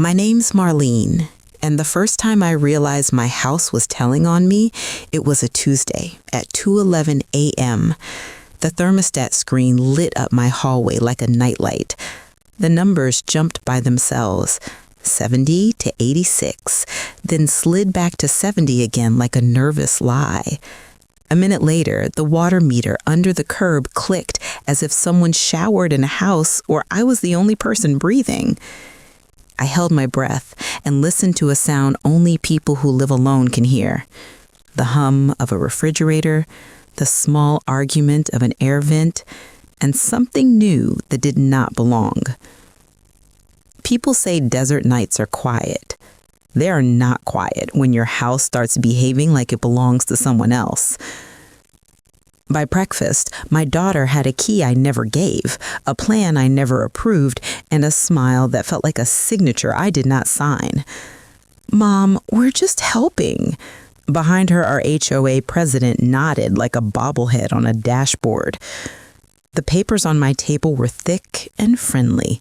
My name's Marlene, and the first time I realized my house was telling on me, it was a Tuesday at 2:11 a.m. The thermostat screen lit up my hallway like a nightlight. The numbers jumped by themselves, 70 to 86, then slid back to 70 again like a nervous lie. A minute later, the water meter under the curb clicked as if someone showered in a house or I was the only person breathing. I held my breath and listened to a sound only people who live alone can hear. The hum of a refrigerator, the small argument of an air vent, and something new that did not belong. People say desert nights are quiet. They are not quiet when your house starts behaving like it belongs to someone else. By breakfast, my daughter had a key I never gave, a plan I never approved, and a smile that felt like a signature I did not sign. "Mom, we're just helping." Behind her, our HOA president nodded like a bobblehead on a dashboard. The papers on my table were thick and friendly.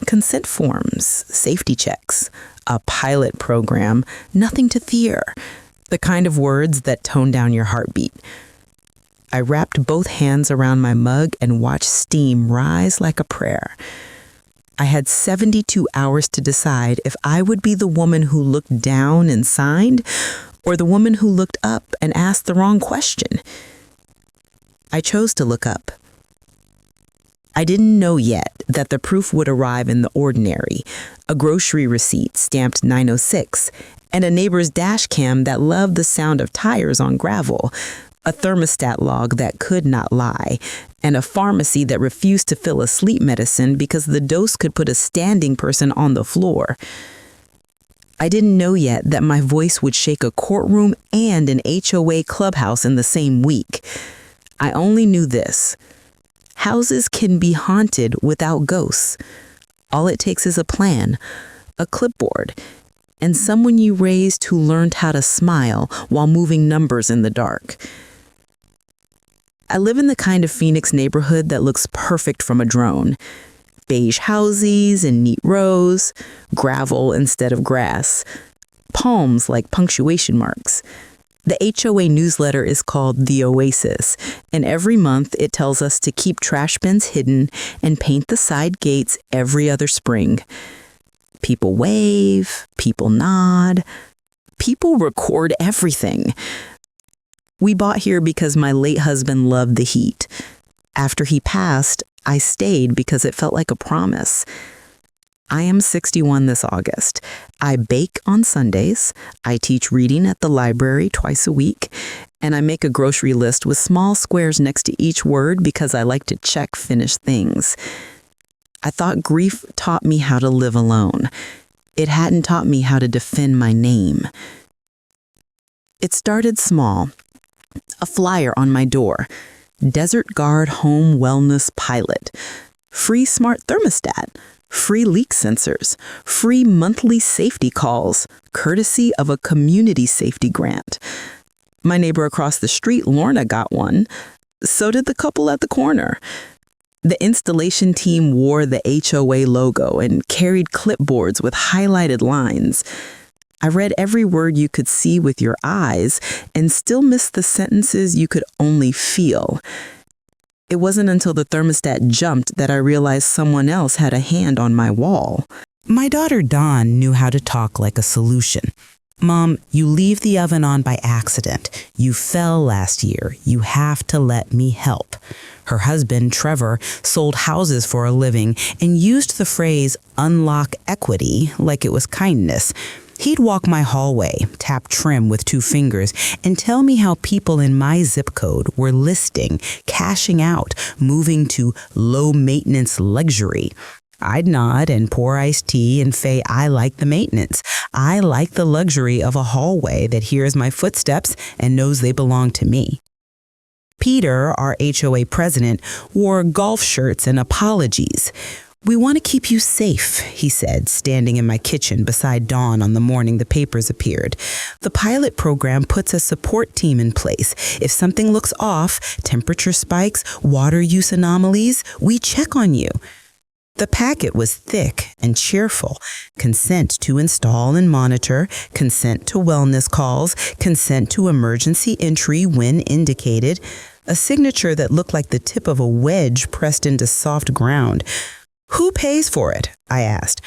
Consent forms, safety checks, a pilot program, nothing to fear. The kind of words that tone down your heartbeat. I wrapped both hands around my mug and watched steam rise like a prayer. I had 72 hours to decide if I would be the woman who looked down and signed, or the woman who looked up and asked the wrong question. I chose to look up. I didn't know yet that the proof would arrive in the ordinary, a grocery receipt stamped 906, and a neighbor's dash cam that loved the sound of tires on gravel, a thermostat log that could not lie, and a pharmacy that refused to fill a sleep medicine because the dose could put a standing person on the floor. I didn't know yet that my voice would shake a courtroom and an HOA clubhouse in the same week. I only knew this. Houses can be haunted without ghosts. All it takes is a plan, a clipboard, and someone you raised who learned how to smile while moving numbers in the dark. I live in the kind of Phoenix neighborhood that looks perfect from a drone. Beige houses in neat rows, gravel instead of grass, palms like punctuation marks. The HOA newsletter is called The Oasis, and every month it tells us to keep trash bins hidden and paint the side gates every other spring. People wave, people nod, people record everything. We bought here because my late husband loved the heat. After he passed, I stayed because it felt like a promise. I am 61 this August. I bake on Sundays, I teach reading at the library twice a week, and I make a grocery list with small squares next to each word because I like to check finished things. I thought grief taught me how to live alone. It hadn't taught me how to defend my name. It started small. A flyer on my door. Desert Guard Home Wellness Pilot. Free smart thermostat. Free leak sensors. Free monthly safety calls, courtesy of a community safety grant. My neighbor across the street, Lorna, got one. So did the couple at the corner. The installation team wore the HOA logo and carried clipboards with highlighted lines. I read every word you could see with your eyes and still missed the sentences you could only feel. It wasn't until the thermostat jumped that I realized someone else had a hand on my wall. My daughter Dawn knew how to talk like a solution. "Mom, you leave the oven on by accident. You fell last year. You have to let me help." Her husband, Trevor, sold houses for a living and used the phrase unlock equity like it was kindness. He'd walk my hallway, tap trim with 2 fingers, and tell me how people in my zip code were listing, cashing out, moving to low-maintenance luxury. I'd nod and pour iced tea and say I like the maintenance. I like the luxury of a hallway that hears my footsteps and knows they belong to me. Peter, our HOA president, wore golf shirts and apologies. "We want to keep you safe," he said, standing in my kitchen beside Dawn on the morning the papers appeared. "The pilot program puts a support team in place. If something looks off, temperature spikes, water use anomalies, we check on you." The packet was thick and cheerful. Consent to install and monitor, consent to wellness calls, consent to emergency entry when indicated, a signature that looked like the tip of a wedge pressed into soft ground. "Who pays for it?" I asked.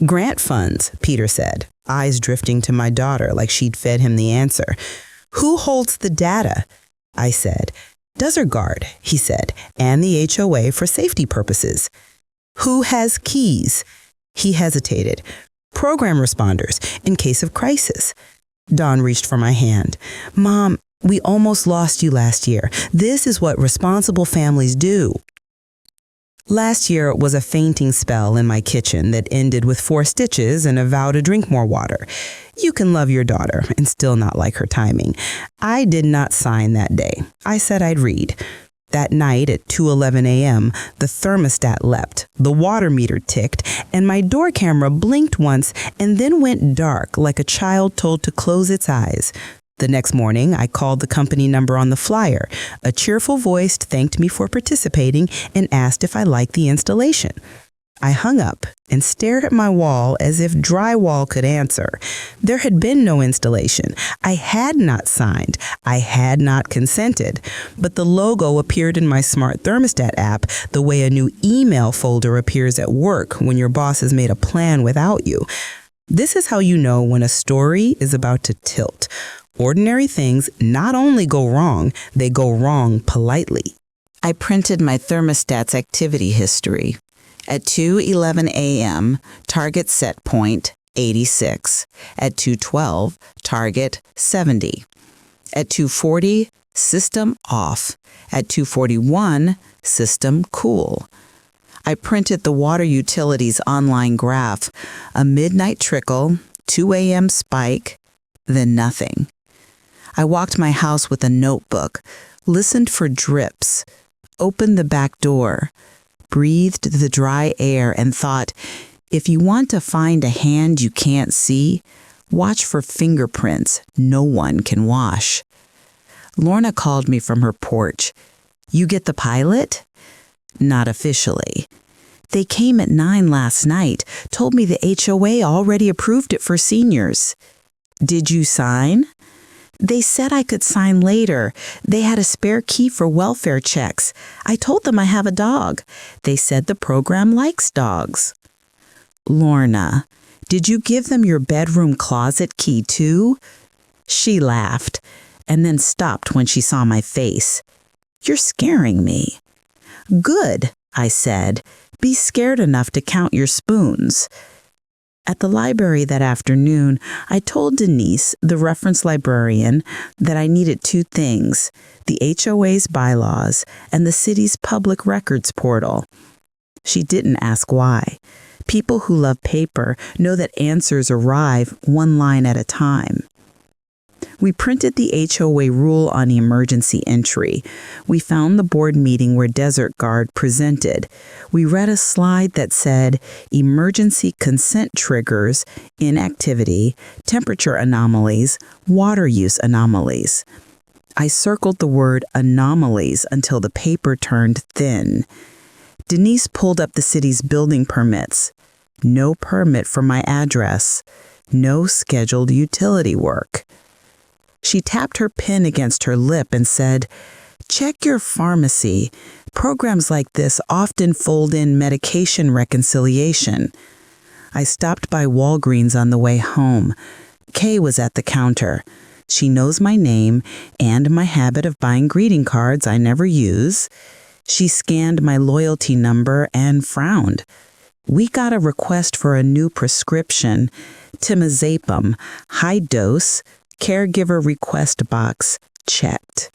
"Grant funds," Peter said, eyes drifting to my daughter like she'd fed him the answer. "Who holds the data?" I said. "Desert Guard," he said, "and the HOA for safety purposes." "Who has keys?" He hesitated. "Program responders, in case of crisis." Dawn reached for my hand. "Mom, we almost lost you last year. This is what responsible families do." Last year was a fainting spell in my kitchen that ended with 4 stitches and a vow to drink more water. You can love your daughter and still not like her timing. I did not sign that day. I said I'd read. That night at 2:11 a.m., the thermostat leapt, the water meter ticked, and my door camera blinked once and then went dark like a child told to close its eyes. The next morning, I called the company number on the flyer. A cheerful voice thanked me for participating and asked if I liked the installation. I hung up and stared at my wall as if drywall could answer. There had been no installation. I had not signed. I had not consented. But the logo appeared in my smart thermostat app the way a new email folder appears at work when your boss has made a plan without you. This is how you know when a story is about to tilt. Ordinary things not only go wrong, they go wrong politely. I printed my thermostat's activity history. At 2:11 a.m., target set point 86. At 2:12, target 70. At 2:40, system off. At 2:41, system cool. I printed the water utilities online graph. A midnight trickle, 2 a.m. spike, then nothing. I walked my house with a notebook, listened for drips, opened the back door, breathed the dry air, and thought, if you want to find a hand you can't see, watch for fingerprints no one can wash. Lorna called me from her porch. "You get the pilot?" "Not officially. They came at 9 last night, told me the HOA already approved it for seniors." "Did you sign?" "They said I could sign later. They had a spare key for welfare checks. I told them I have a dog. They said the program likes dogs." "Lorna, did you give them your bedroom closet key too?" She laughed and then stopped when she saw my face. "You're scaring me." "Good," I said. "Be scared enough to count your spoons." At the library that afternoon, I told Denise, the reference librarian, that I needed 2 things, the HOA's bylaws and the city's public records portal. She didn't ask why. People who love paper know that answers arrive 1 line at a time. We printed the HOA rule on emergency entry. We found the board meeting where Desert Guard presented. We read a slide that said, emergency consent triggers, inactivity, temperature anomalies, water use anomalies. I circled the word anomalies until the paper turned thin. Denise pulled up the city's building permits. No permit for my address. No scheduled utility work. She tapped her pen against her lip and said, "Check your pharmacy. Programs like this often fold in medication reconciliation." I stopped by Walgreens on the way home. Kay was at the counter. She knows my name and my habit of buying greeting cards I never use. She scanned my loyalty number and frowned. We got a request for a new prescription, Timazepam, high dose, caregiver request box, checked.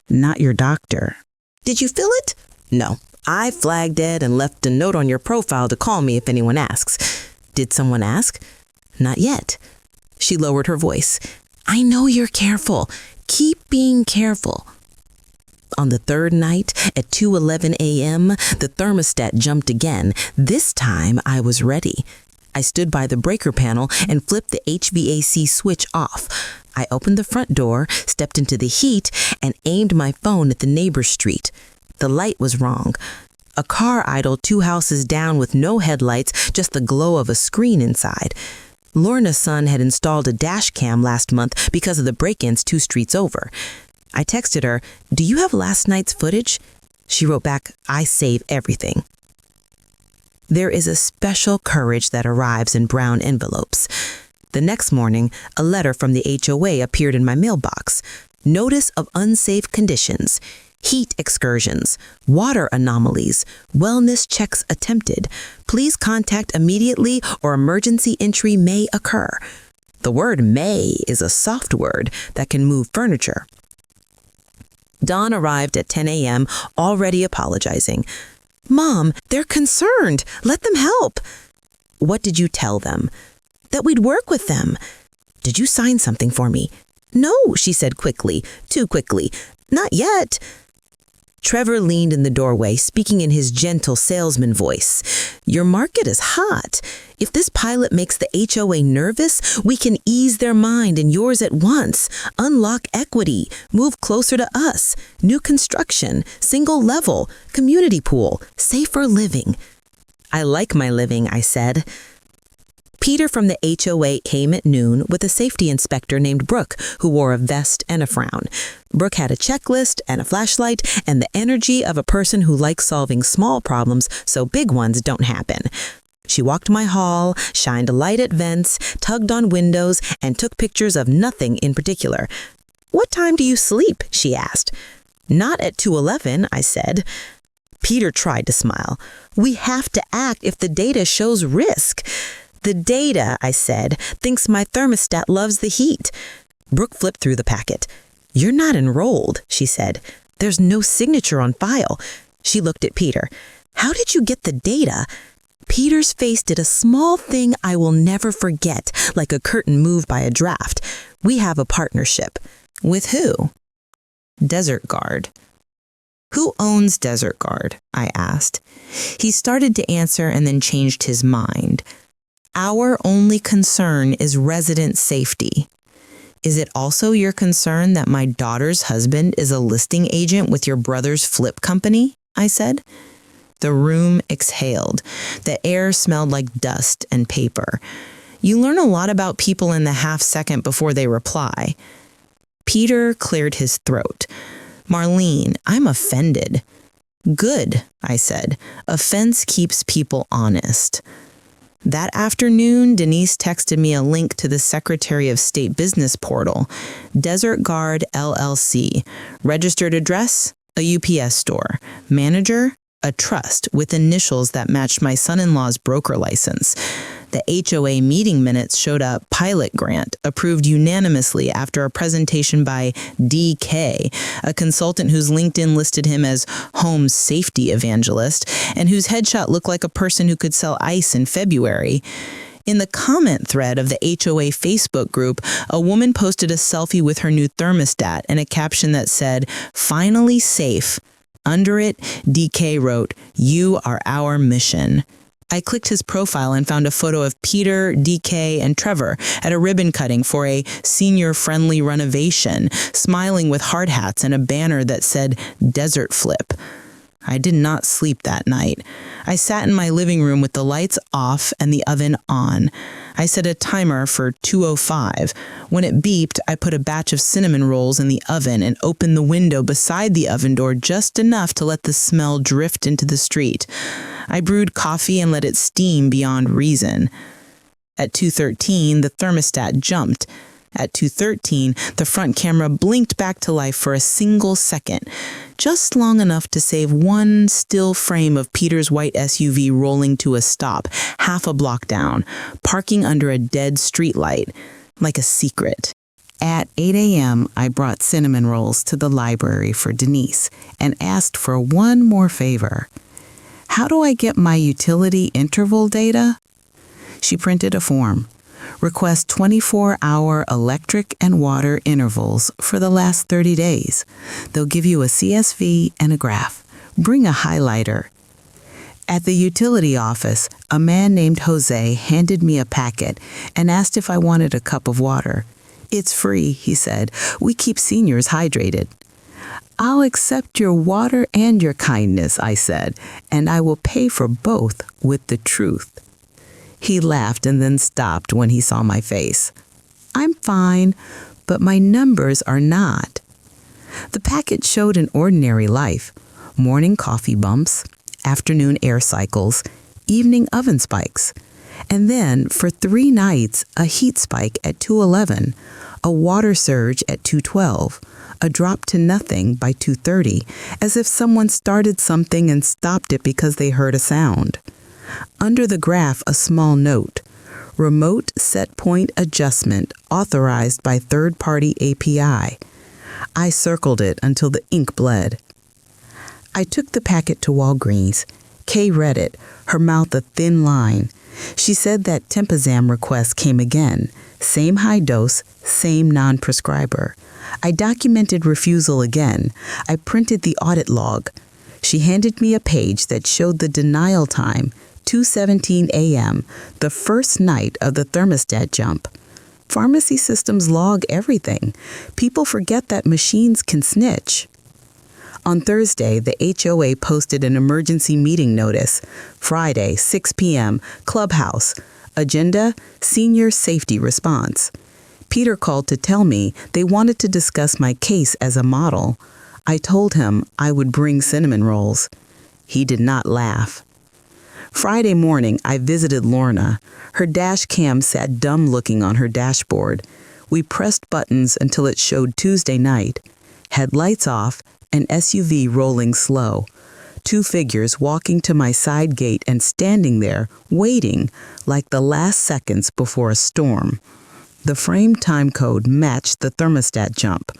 Not your doctor. "Did you fill it?" "No. I flagged it and left a note on your profile to call me if anyone asks." "Did someone ask?" "Not yet." She lowered her voice. "I know you're careful. Keep being careful." On the 3rd night, at 2:11 a.m., the thermostat jumped again. This time, I was ready. I stood by the breaker panel and flipped the HVAC switch off. I opened the front door, stepped into the heat, and aimed my phone at the neighbor's street. The light was wrong. A car idled 2 houses down with no headlights, just the glow of a screen inside. Lorna's son had installed a dash cam last month because of the break-ins 2 streets over. I texted her, "Do you have last night's footage?" She wrote back, "I save everything." There is a special courage that arrives in brown envelopes. The next morning, a letter from the HOA appeared in my mailbox. Notice of unsafe conditions, heat excursions, water anomalies, wellness checks attempted. Please contact immediately or emergency entry may occur. The word may is a soft word that can move furniture. Dawn arrived at 10 a.m., already apologizing. "Mom, they're concerned. Let them help." "What did you tell them?" "That we'd work with them." "Did you sign something for me?" "No," she said quickly, too quickly. "Not yet." Trevor leaned in the doorway, speaking in his gentle salesman voice. "Your market is hot. If this pilot makes the HOA nervous, we can ease their mind and yours at once. Unlock equity, move closer to us, new construction, single level, community pool, safer living." "I like my living," I said. Peter from the HOA came at noon with a safety inspector named Brooke, who wore a vest and a frown. Brooke had a checklist and a flashlight and the energy of a person who likes solving small problems so big ones don't happen. She walked my hall, shined a light at vents, tugged on windows, and took pictures of nothing in particular. "What time do you sleep?" she asked. "Not at 2:11, I said. Peter tried to smile. "We have to act if the data shows risk." "The data," I said, "thinks my thermostat loves the heat." Brooke flipped through the packet. "You're not enrolled," she said. "There's no signature on file." She looked at Peter. "How did you get the data?" Peter's face did a small thing I will never forget, like a curtain moved by a draft. "We have a partnership." "With who?" "Desert Guard." "Who owns Desert Guard?" I asked. He started to answer and then changed his mind. "Our only concern is resident safety." "Is it also your concern that my daughter's husband is a listing agent with your brother's flip company?" I said. The room exhaled. The air smelled like dust and paper. You learn a lot about people in the half second before they reply. Peter cleared his throat. "Marlene, I'm offended." "Good," I said. "Offense keeps people honest." That afternoon, Denise texted me a link to the Secretary of State business portal, Desert Guard LLC, registered address, a UPS store, manager, a trust with initials that matched my son-in-law's broker license. The HOA meeting minutes showed a pilot grant approved unanimously after a presentation by DK, a consultant whose LinkedIn listed him as home safety evangelist and whose headshot looked like a person who could sell ice in February. In the comment thread of the HOA Facebook group, a woman posted a selfie with her new thermostat and a caption that said, "Finally safe." Under it, DK wrote, "You are our mission." I clicked his profile and found a photo of Peter, DK, and Trevor at a ribbon cutting for a senior-friendly renovation, smiling with hard hats and a banner that said Desert Flip. I did not sleep that night. I sat in my living room with the lights off and the oven on. I set a timer for 2:05. When it beeped, I put a batch of cinnamon rolls in the oven and opened the window beside the oven door just enough to let the smell drift into the street. I brewed coffee and let it steam beyond reason. At 2:13, the thermostat jumped. At 2:13, the front camera blinked back to life for a single second, just long enough to save one still frame of Peter's white SUV rolling to a stop, half a block down, parking under a dead streetlight, like a secret. At 8 a.m., I brought cinnamon rolls to the library for Denise and asked for one more favor. "How do I get my utility interval data?" She printed a form. Request 24-hour electric and water intervals for the last 30 days. They'll give you a CSV and a graph. Bring a highlighter. At the utility office, a man named Jose handed me a packet and asked if I wanted a cup of water. "It's free," he said. "We keep seniors hydrated." I'll accept your water and your kindness, I said, and I will pay for both with the truth. He laughed and then stopped when he saw my face. I'm fine, but my numbers are not. The packet showed an ordinary life: morning coffee bumps, afternoon air cycles, evening oven spikes, and then, for 3 nights, a heat spike at 2:11, a water surge at 2:12, a drop to nothing by 2:30, as if someone started something and stopped it because they heard a sound. Under the graph, a small note: remote set point adjustment authorized by third-party API. I circled it until the ink bled. I took the packet to Walgreens. Kay read it, her mouth a thin line. She said that Tempozam request came again. Same high dose, same non-prescriber. I documented refusal again. I printed the audit log. She handed me a page that showed the denial time, 2:17 a.m., the first night of the thermostat jump. Pharmacy systems log everything. People forget that machines can snitch. On Thursday, the HOA posted an emergency meeting notice. Friday, 6 p.m., Clubhouse. Agenda, Senior Safety Response. Peter called to tell me they wanted to discuss my case as a model. I told him I would bring cinnamon rolls. He did not laugh. Friday morning, I visited Lorna. Her dash cam sat dumb-looking on her dashboard. We pressed buttons until it showed Tuesday night. Had lights off, an SUV rolling slow. 2 figures walking to my side gate and standing there, waiting, like the last seconds before a storm. The frame time code matched the thermostat jump.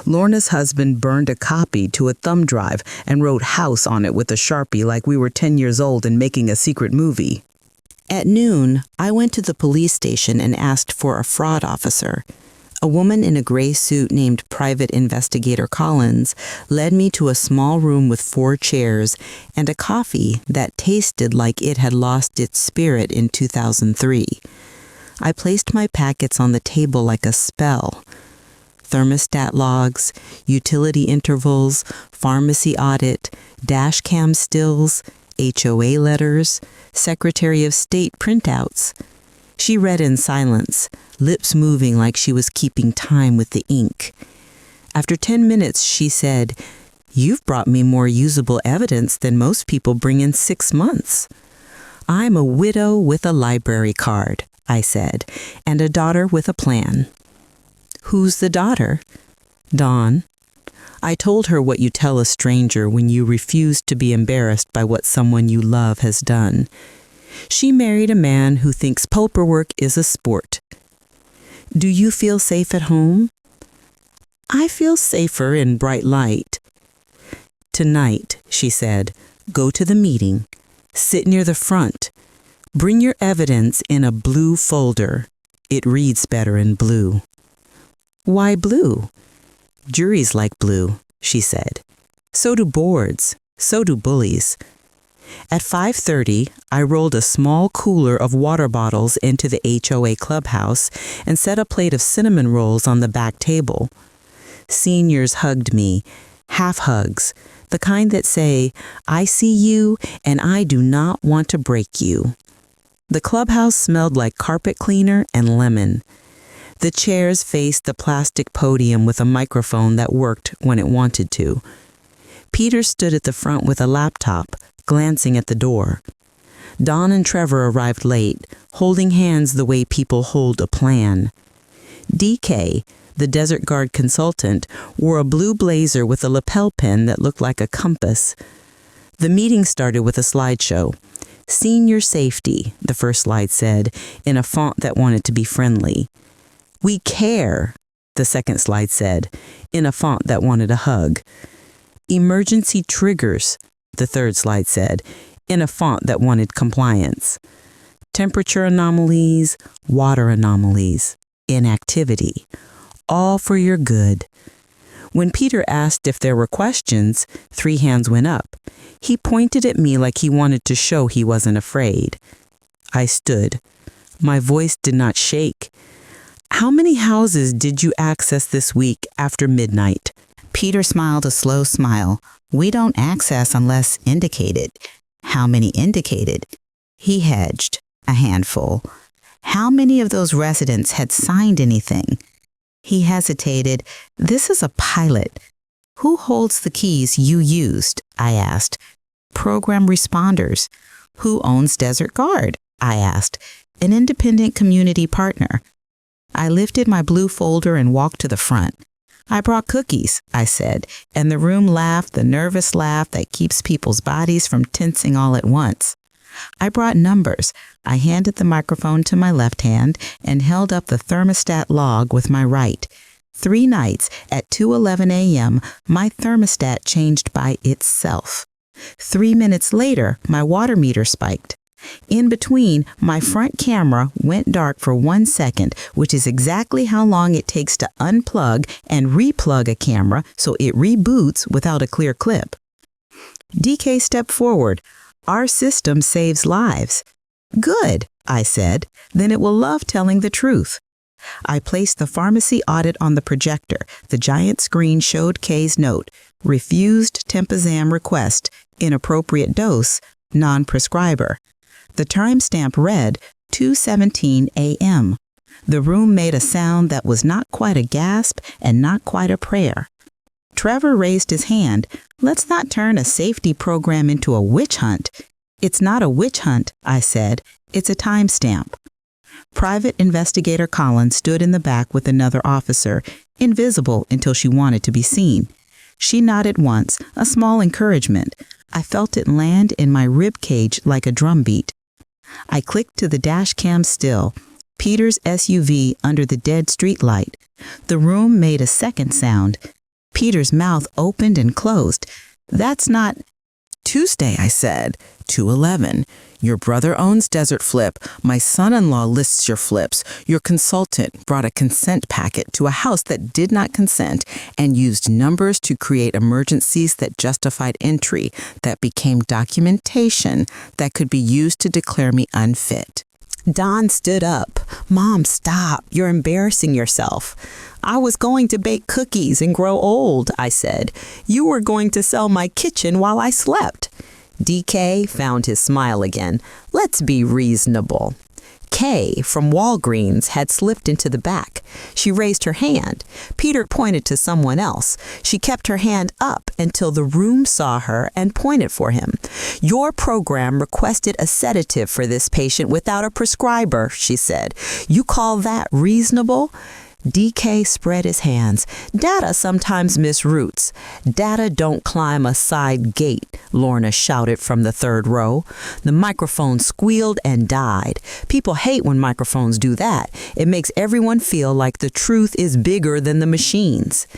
Lorna's husband burned a copy to a thumb drive and wrote house on it with a Sharpie like we were 10 years old and making a secret movie. At noon, I went to the police station and asked for a fraud officer. A woman in a gray suit named Private Investigator Collins led me to a small room with 4 chairs and a coffee that tasted like it had lost its spirit in 2003. I placed my packets on the table like a spell. Thermostat logs, utility intervals, pharmacy audit, dash cam stills, HOA letters, Secretary of State printouts. She read in silence, lips moving like she was keeping time with the ink. After 10 minutes, she said, "You've brought me more usable evidence than most people bring in 6 months." "I'm a widow with a library card," I said, "and a daughter with a plan." "Who's the daughter?" "Dawn." I told her what you tell a stranger when you refuse to be embarrassed by what someone you love has done. She married a man who thinks paperwork is a sport. "Do you feel safe at home?" "I feel safer in bright light." "Tonight," she said, "go to the meeting. Sit near the front. Bring your evidence in a blue folder. It reads better in blue." "Why blue?" "Juries like blue," she said. "So do boards. So do bullies." At 5:30, I rolled a small cooler of water bottles into the HOA clubhouse and set a plate of cinnamon rolls on the back table. Seniors hugged me, half hugs, the kind that say, "I see you and I do not want to break you." The clubhouse smelled like carpet cleaner and lemon. The chairs faced the plastic podium with a microphone that worked when it wanted to. Peter stood at the front with a laptop, glancing at the door. Dawn and Trevor arrived late, holding hands the way people hold a plan. DK, the Desert Guard consultant, wore a blue blazer with a lapel pin that looked like a compass. The meeting started with a slideshow. "Senior safety," the first slide said, in a font that wanted to be friendly. "We care," the second slide said, in a font that wanted a hug. "Emergency triggers," the third slide said, in a font that wanted compliance. "Temperature anomalies, water anomalies, inactivity, all for your good." When Peter asked if there were questions, 3 hands went up. He pointed at me like he wanted to show he wasn't afraid. I stood. My voice did not shake. "How many houses did you access this week after midnight?" Peter smiled a slow smile. We don't access unless indicated. How many indicated? He hedged. A handful. How many of those residents had signed anything? He hesitated. This is a pilot. Who holds the keys you used? I asked. Program responders. Who owns Desert Guard? I asked. An independent community partner. I lifted my blue folder and walked to the front. I brought cookies, I said, and the room laughed the nervous laugh that keeps people's bodies from tensing all at once. I brought numbers. I handed the microphone to my left hand and held up the thermostat log with my right. 3 nights at 2:11 a.m., my thermostat changed by itself. 3 minutes later, my water meter spiked. In between, my front camera went dark for 1 second, which is exactly how long it takes to unplug and replug a camera so it reboots without a clear clip. DK stepped forward. Our system saves lives. Good, I said. Then it will love telling the truth. I placed the pharmacy audit on the projector. The giant screen showed Kay's note. Refused Tempozam request. Inappropriate dose. Non-prescriber. The timestamp read 2:17 a.m. The room made a sound that was not quite a gasp and not quite a prayer. Trevor raised his hand. Let's not turn a safety program into a witch hunt. It's not a witch hunt, I said. It's a timestamp. Private Investigator Collins stood in the back with another officer, invisible until she wanted to be seen. She nodded once, a small encouragement. I felt it land in my rib cage like a drumbeat. I clicked to the dash cam still. Peter's SUV under the dead streetlight. The room made a second sound. Peter's mouth opened and closed. That's not... Tuesday, I said. 2:11. Your brother owns Desert Flip. My son-in-law lists your flips. Your consultant brought a consent packet to a house that did not consent and used numbers to create emergencies that justified entry, that became documentation that could be used to declare me unfit. Don stood up. Mom, stop. You're embarrassing yourself. I was going to bake cookies and grow old, I said. You were going to sell my kitchen while I slept. DK found his smile again. Let's be reasonable. Kay from Walgreens had slipped into the back. She raised her hand. Peter pointed to someone else. She kept her hand up until the room saw her and pointed for him. Your program requested a sedative for this patient without a prescriber, she said. You call that reasonable? DK spread his hands. Data sometimes miss routes. Data don't climb a side gate, Lorna shouted from the third row. The microphone squealed and died. People hate when microphones do that. It makes everyone feel like the truth is bigger than the machines.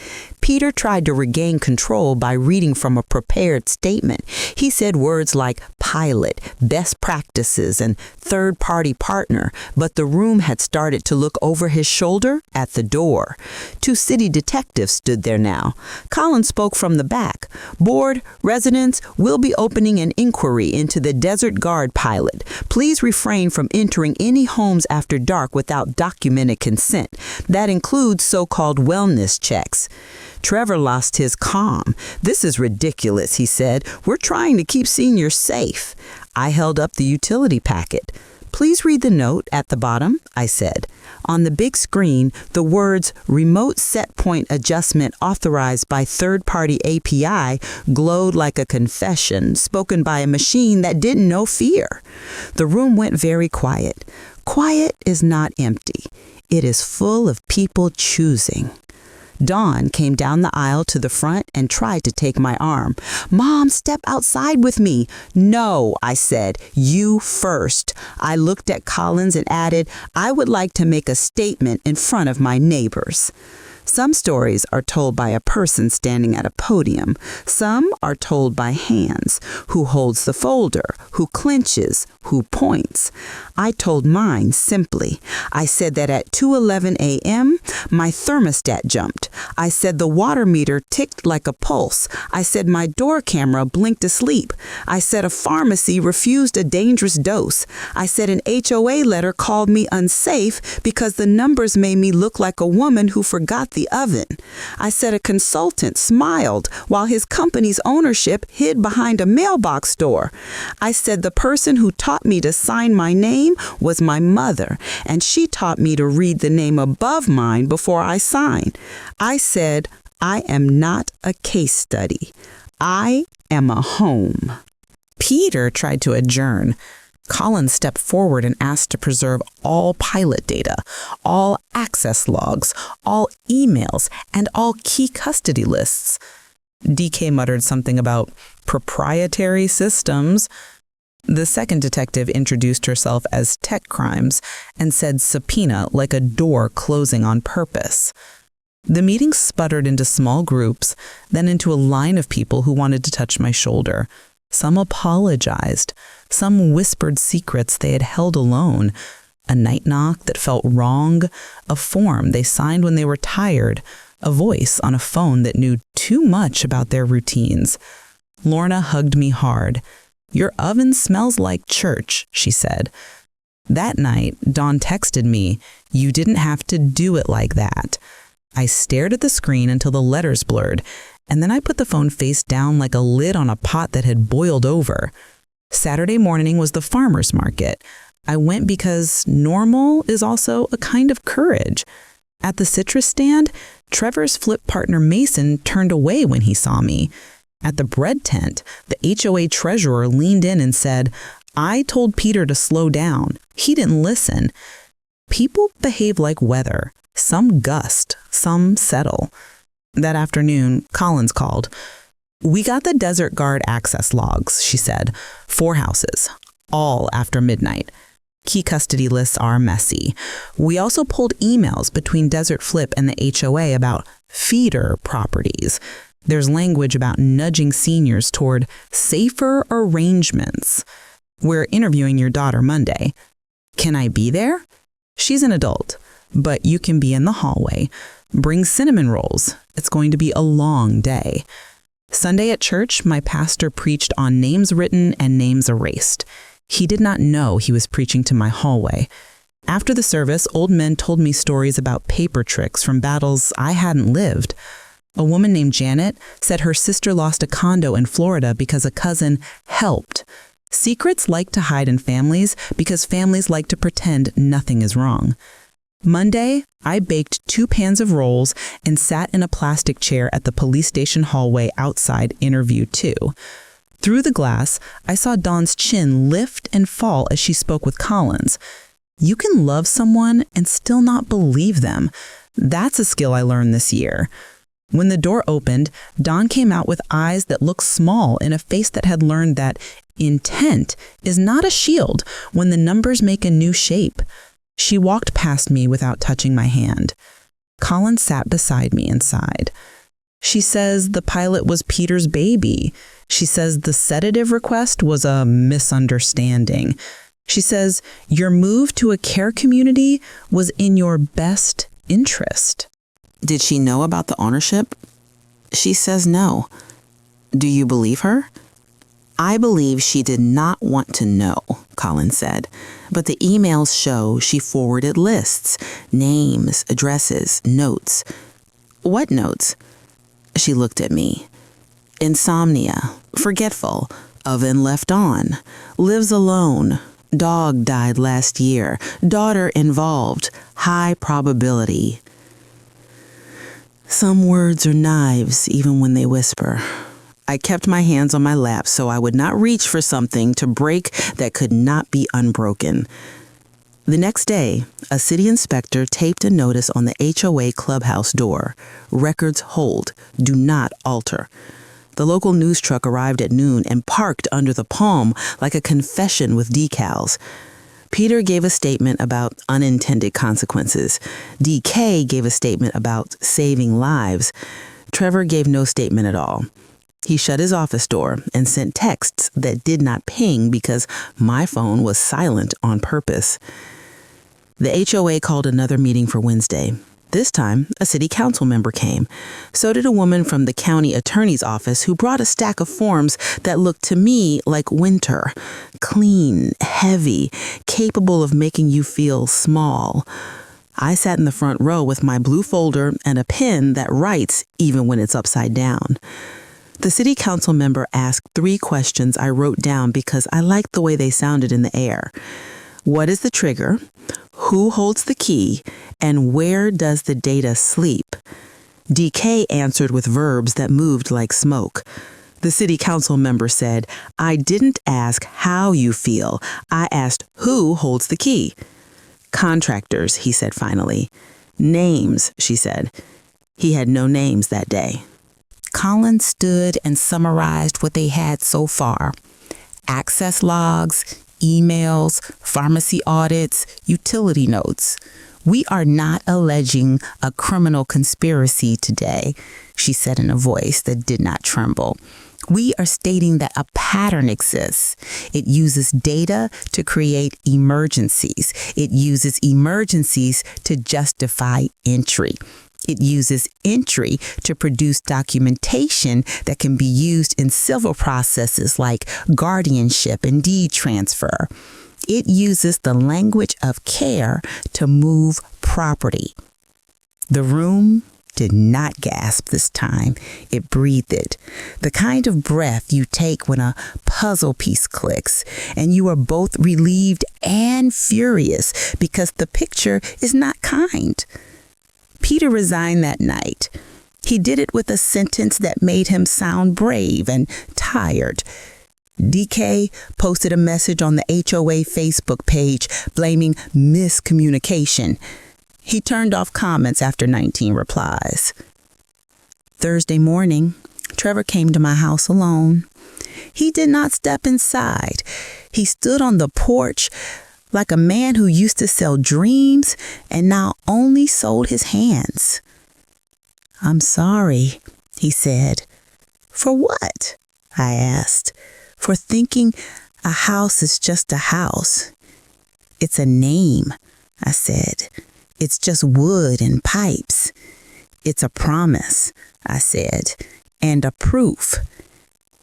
Peter tried to regain control by reading from a prepared statement. He said words like pilot, best practices, and third-party partner, but the room had started to look over his shoulder at the door. 2 city detectives stood there now. Collins spoke from the back. Board, residents, we'll be opening an inquiry into the Desert Guard pilot. Please refrain from entering any homes after dark without documented consent. That includes so-called wellness checks. Trevor lost his calm. This is ridiculous, he said. We're trying to keep seniors safe. I held up the utility packet. Please read the note at the bottom, I said. On the big screen, the words remote set point adjustment authorized by third-party API glowed like a confession spoken by a machine that didn't know fear. The room went very quiet. Quiet is not empty. It is full of people choosing. Dawn came down the aisle to the front and tried to take my arm. Mom, step outside with me. No, I said, you first. I looked at Collins and added, I would like to make a statement in front of my neighbors. Some stories are told by a person standing at a podium. Some are told by hands. Who holds the folder? Who clenches? Who points? I told mine simply. I said that at 2:11 a.m., my thermostat jumped. I said the water meter ticked like a pulse. I said my door camera blinked asleep. I said a pharmacy refused a dangerous dose. I said an HOA letter called me unsafe because the numbers made me look like a woman who forgot the the oven. I said a consultant smiled while his company's ownership hid behind a mailbox door. I said the person who taught me to sign my name was my mother, and she taught me to read the name above mine before I sign. I said, I am not a case study. I am a home. Peter tried to adjourn. Collins stepped forward and asked to preserve all pilot data, all access logs, all emails, and all key custody lists. DK muttered something about proprietary systems. The second detective introduced herself as Tech Crimes and said subpoena like a door closing on purpose. The meeting sputtered into small groups, then into a line of people who wanted to touch my shoulder. Some apologized. Some whispered secrets they had held alone. A night knock that felt wrong, a form they signed when they were tired, a voice on a phone that knew too much about their routines. Lorna hugged me hard. "Your oven smells like church," she said. That night, Dawn texted me, "You didn't have to do it like that." I stared at the screen until the letters blurred, and then I put the phone face down like a lid on a pot that had boiled over. Saturday morning was the farmer's market. I went because normal is also a kind of courage. At the citrus stand, Trevor's flip partner Mason turned away when he saw me. At the bread tent, the HOA treasurer leaned in and said, "I told Peter to slow down. He didn't listen." People behave like weather. Some gust, some settle. That afternoon, Collins called. "We got the Desert Guard access logs," she said. 4 houses, all after midnight. Key custody lists are messy. We also pulled emails between Desert Flip and the HOA about feeder properties. There's language about nudging seniors toward safer arrangements. "We're interviewing your daughter Monday. Can I be there?" "She's an adult, but you can be in the hallway. Bring cinnamon rolls. It's going to be a long day." Sunday at church, my pastor preached on names written and names erased. He did not know he was preaching to my hallway. After the service, old men told me stories about paper tricks from battles I hadn't lived. A woman named Janet said her sister lost a condo in Florida because a cousin helped. Secrets like to hide in families because families like to pretend nothing is wrong. Monday, I baked 2 pans of rolls and sat in a plastic chair at the police station hallway outside interview 2. Through the glass, I saw Dawn's chin lift and fall as she spoke with Collins. You can love someone and still not believe them. That's a skill I learned this year. When the door opened, Dawn came out with eyes that looked small in a face that had learned that intent is not a shield when the numbers make a new shape. She walked past me without touching my hand. Collins sat beside me and sighed. She says the pilot was Peter's baby. She says the sedative request was a misunderstanding. She says your move to a care community was in your best interest. Did she know about the ownership? She says no. Do you believe her? I believe she did not want to know, Collins said, but the emails show she forwarded lists, names, addresses, notes. What notes? She looked at me. Insomnia, forgetful, oven left on, lives alone, dog died last year, daughter involved, high probability. Some words are knives even when they whisper. I kept my hands on my lap so I would not reach for something to break that could not be unbroken. The next day, a city inspector taped a notice on the HOA clubhouse door. Records hold. Do not alter. The local news truck arrived at noon and parked under the palm like a confession with decals. Peter gave a statement about unintended consequences. DK gave a statement about saving lives. Trevor gave no statement at all. He shut his office door and sent texts that did not ping because my phone was silent on purpose. The HOA called another meeting for Wednesday. This time, a city council member came. So did a woman from the county attorney's office who brought a stack of forms that looked to me like winter. Clean, heavy, capable of making you feel small. I sat in the front row with my blue folder and a pen that writes even when it's upside down. The city council member asked 3 questions I wrote down because I liked the way they sounded in the air. What is the trigger? Who holds the key? And where does the data sleep? DK answered with verbs that moved like smoke. The city council member said, I didn't ask how you feel. I asked who holds the key. Contractors, he said finally. Names, she said. He had no names that day. Colin stood and summarized what they had so far. Access logs, emails, pharmacy audits, utility notes. We are not alleging a criminal conspiracy today, she said in a voice that did not tremble. We are stating that a pattern exists. It uses data to create emergencies. It uses emergencies to justify entry. It uses entry to produce documentation that can be used in civil processes like guardianship and deed transfer. It uses the language of care to move property. The room did not gasp this time. It breathed it. The kind of breath you take when a puzzle piece clicks and you are both relieved and furious because the picture is not kind. Peter resigned that night. He did it with a sentence that made him sound brave and tired. DK posted a message on the HOA Facebook page blaming miscommunication. He turned off comments after 19 replies. Thursday morning, Trevor came to my house alone. He did not step inside. He stood on the porch like a man who used to sell dreams and now only sold his hands. I'm sorry, he said. For what? I asked. For thinking a house is just a house. It's a name, I said. It's just wood and pipes. It's a promise, I said, and a proof.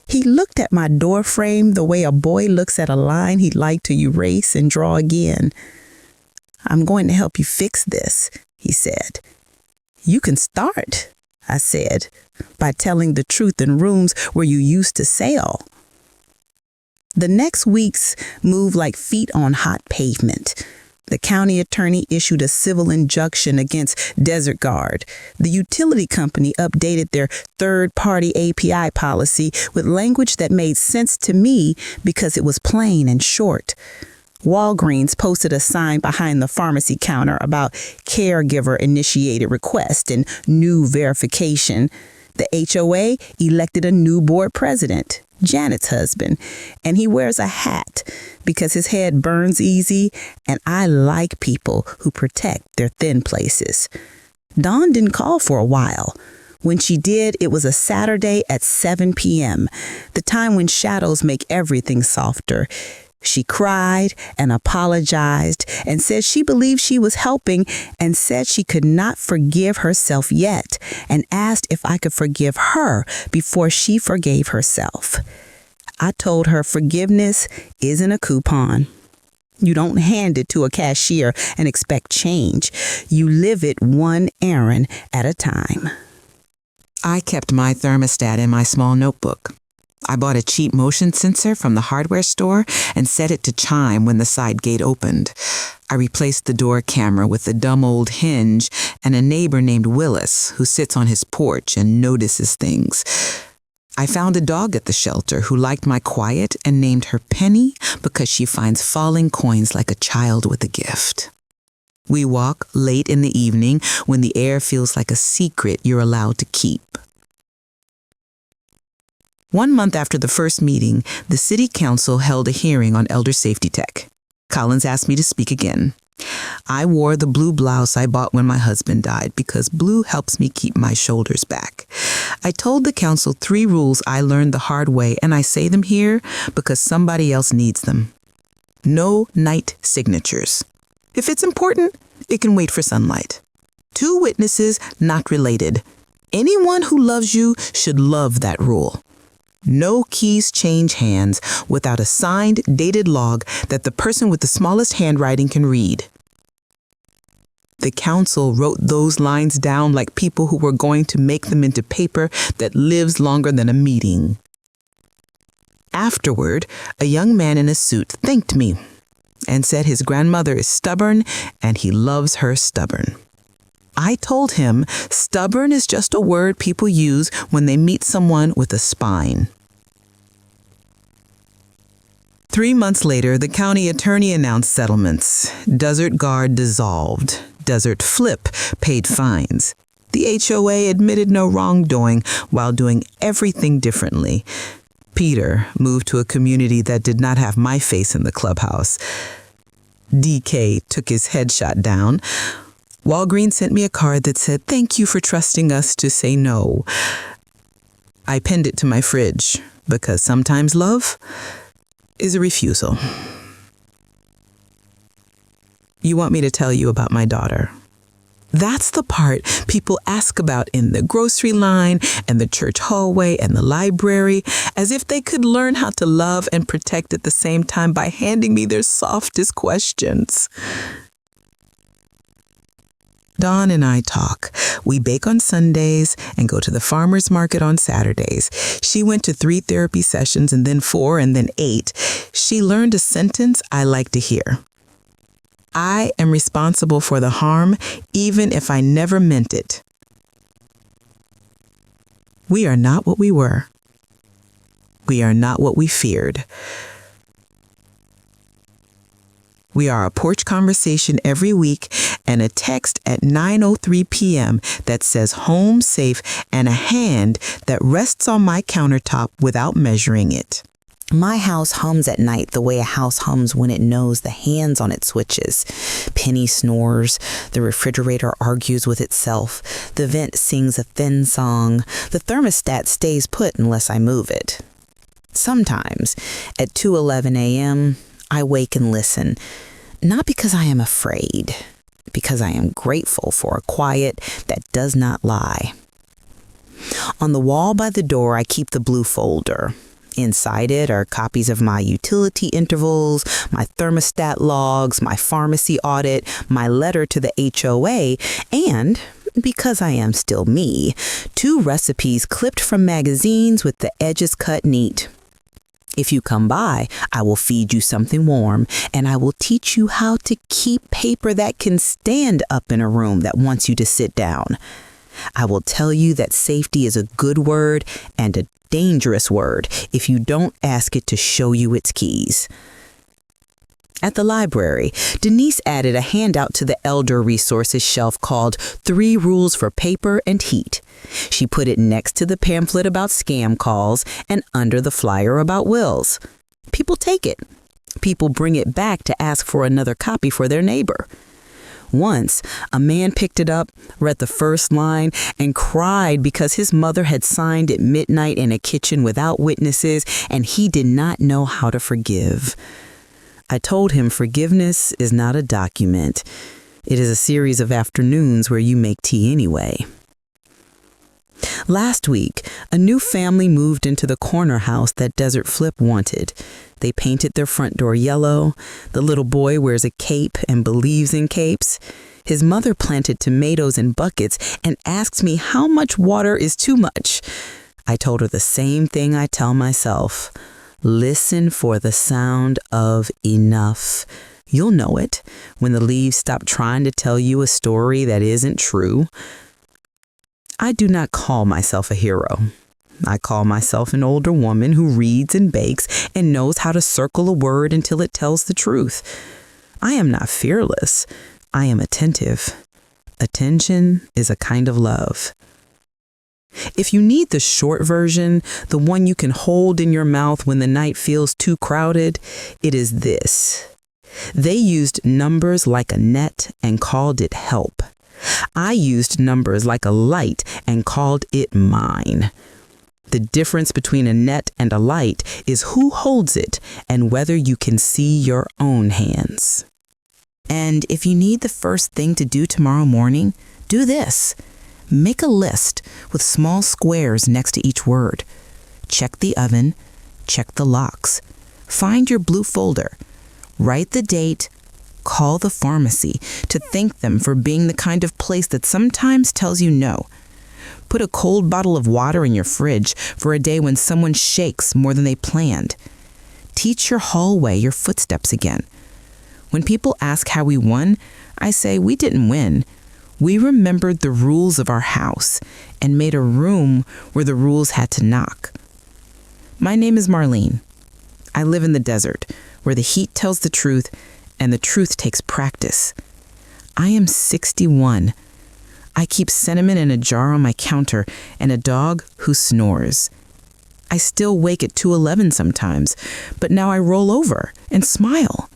He looked at my door frame the way a boy looks at a line he'd like to erase and draw again. I'm going to help you fix this, he said. You can start, I said, by telling the truth in rooms where you used to sell. The next weeks moved like feet on hot pavement. The county attorney issued a civil injunction against Desert Guard. The utility company updated their third-party API policy with language that made sense to me because it was plain and short. Walgreens posted a sign behind the pharmacy counter about caregiver-initiated request and new verification. The HOA elected a new board president, Janet's husband, and he wears a hat because his head burns easy, and I like people who protect their thin places. Dawn didn't call for a while. When she did, it was a Saturday at 7 p.m., the time when shadows make everything softer. She cried and apologized and said she believed she was helping and said she could not forgive herself yet and asked if I could forgive her before she forgave herself. I told her forgiveness isn't a coupon. You don't hand it to a cashier and expect change. You live it one errand at a time. I kept my thermostat in my small notebook. I bought a cheap motion sensor from the hardware store and set it to chime when the side gate opened. I replaced the door camera with a dumb old hinge and a neighbor named Willis who sits on his porch and notices things. I found a dog at the shelter who liked my quiet and named her Penny because she finds falling coins like a child with a gift. We walk late in the evening when the air feels like a secret you're allowed to keep. 1 month after the first meeting, the city council held a hearing on elder safety tech. Collins asked me to speak again. I wore the blue blouse I bought when my husband died because blue helps me keep my shoulders back. I told the council 3 rules I learned the hard way, and I say them here because somebody else needs them. No night signatures. If it's important, it can wait for sunlight. 2 witnesses not related. Anyone who loves you should love that rule. No keys change hands without a signed, dated log that the person with the smallest handwriting can read. The council wrote those lines down like people who were going to make them into paper that lives longer than a meeting. Afterward, a young man in a suit thanked me and said his grandmother is stubborn and he loves her stubborn. I told him stubborn is just a word people use when they meet someone with a spine. 3 months later, the county attorney announced settlements. Desert Guard dissolved. Desert Flip paid fines. The HOA admitted no wrongdoing while doing everything differently. Peter moved to a community that did not have my face in the clubhouse. DK took his headshot down. Walgreens sent me a card that said, "Thank you for trusting us to say no." I pinned it to my fridge because sometimes love is a refusal. You want me to tell you about my daughter? That's the part people ask about in the grocery line and the church hallway and the library, as if they could learn how to love and protect at the same time by handing me their softest questions. Dawn and I talk. We bake on Sundays and go to the farmer's market on Saturdays. She went to 3 therapy sessions and then 4 and then 8. She learned a sentence I like to hear. I am responsible for the harm, even if I never meant it. We are not what we were. We are not what we feared. We are a porch conversation every week and a text at 9:03 p.m. that says home safe and a hand that rests on my countertop without measuring it. My house hums at night the way a house hums when it knows the hands on its switches. Penny snores, the refrigerator argues with itself, the vent sings a thin song, the thermostat stays put unless I move it. Sometimes, at 2:11 a.m., I wake and listen, not because I am afraid, because I am grateful for a quiet that does not lie. On the wall by the door, I keep the blue folder. Inside it are copies of my utility intervals, my thermostat logs, my pharmacy audit, my letter to the HOA, and, because I am still me, 2 recipes clipped from magazines with the edges cut neat. If you come by, I will feed you something warm, and I will teach you how to keep paper that can stand up in a room that wants you to sit down. I will tell you that safety is a good word and a dangerous word if you don't ask it to show you its keys. At the library, Denise added a handout to the elder resources shelf called 3 Rules for Paper and Heat. She put it next to the pamphlet about scam calls and under the flyer about wills. People take it. People bring it back to ask for another copy for their neighbor. Once, a man picked it up, read the first line, and cried because his mother had signed at midnight in a kitchen without witnesses, and he did not know how to forgive. I told him forgiveness is not a document. It is a series of afternoons where you make tea anyway. Last week, a new family moved into the corner house that Desert Flip wanted. They painted their front door yellow. The little boy wears a cape and believes in capes. His mother planted tomatoes in buckets and asks me how much water is too much. I told her the same thing I tell myself. Listen for the sound of enough. You'll know it when the leaves stop trying to tell you a story that isn't true. I do not call myself a hero. I call myself an older woman who reads and bakes and knows how to circle a word until it tells the truth. I am not fearless. I am attentive. Attention is a kind of love. If you need the short version, the one you can hold in your mouth when the night feels too crowded, it is this. They used numbers like a net and called it help. I used numbers like a light and called it mine. The difference between a net and a light is who holds it and whether you can see your own hands. And if you need the first thing to do tomorrow morning, do this. Make a list with small squares next to each word. Check the oven, check the locks. Find your blue folder. Write the date, Call the pharmacy to thank them for being the kind of place that sometimes tells you no. Put a cold bottle of water in your fridge for a day when someone shakes more than they planned. Teach your hallway your footsteps again. When people ask how we won, I say we didn't win. We remembered the rules of our house and made a room where the rules had to knock. My name is Marlene. I live in the desert, where the heat tells the truth and the truth takes practice. I am 61. I keep cinnamon in a jar on my counter and a dog who snores. I still wake at 2:11 sometimes, but now I roll over and smile.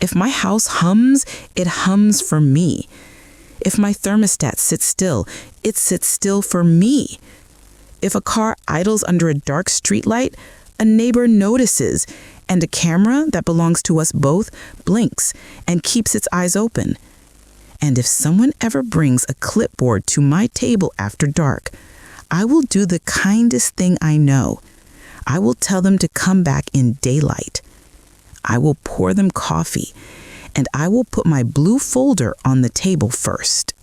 If my house hums, it hums for me. If my thermostat sits still, it sits still for me. If a car idles under a dark streetlight, a neighbor notices, and a camera that belongs to us both blinks and keeps its eyes open. And if someone ever brings a clipboard to my table after dark, I will do the kindest thing I know. I will tell them to come back in daylight. I will pour them coffee, and I will put my blue folder on the table first.